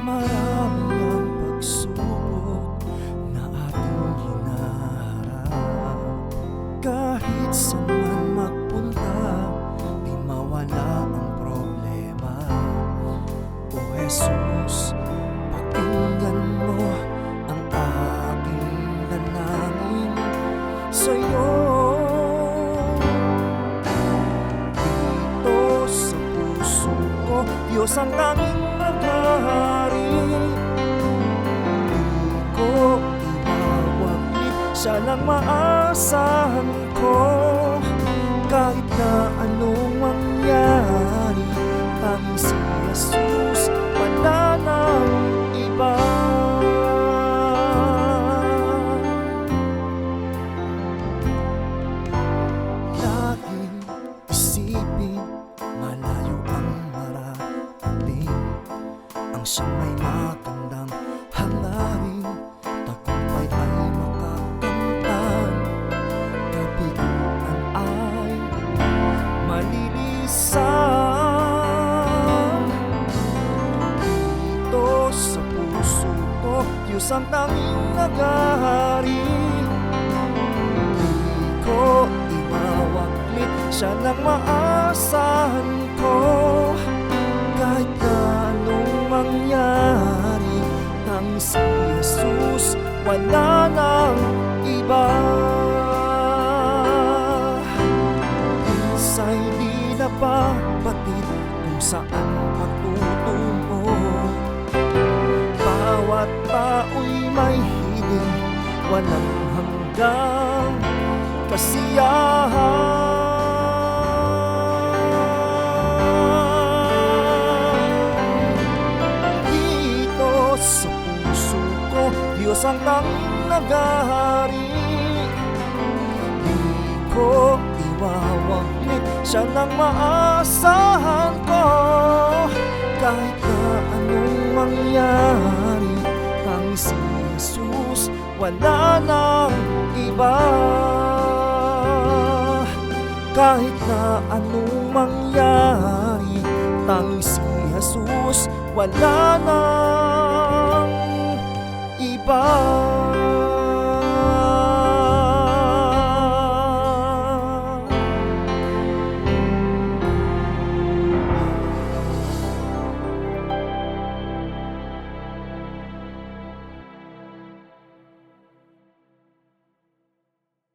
Marami ang pagsubok na ating hinaharap. Kahit saan man magpunta, di mawala ang problema. O Jesus, pakinggan mo ang aking dalangin sa'yo. Dito sa puso ko, Diyos ang tanging naghahari. Di ko iwawaglit, siya lang maasahan ko. Kahit na anong mangyari, tanging si Jesus, wala nang iba. Laging isipin, malayo ang mararating. Ang siyang may magandang hangarin, tagumpay ay makakamtan. Kabiguan ay malilisan. Dito sa puso ko, Diyos ang tanging naghahari. Di ko iwawaglit, siya lang maasahan ko. Kahit na anong mangyari, tanging si Jesus, wala nang iba. Minsa'y di napabatid kung saan patutungo. Bawat tao'y may hiling, walang hanggang kasiyahan. Dito sa puso ko, Diyos ang tanging naghahari. Di ko iwawaglit, siya lang maasahan ko. Kahit na anong mangyari, tanging si Jesus, wala nang iba. Kahit na anong mangyari, tanging si Jesus, wala nang iba.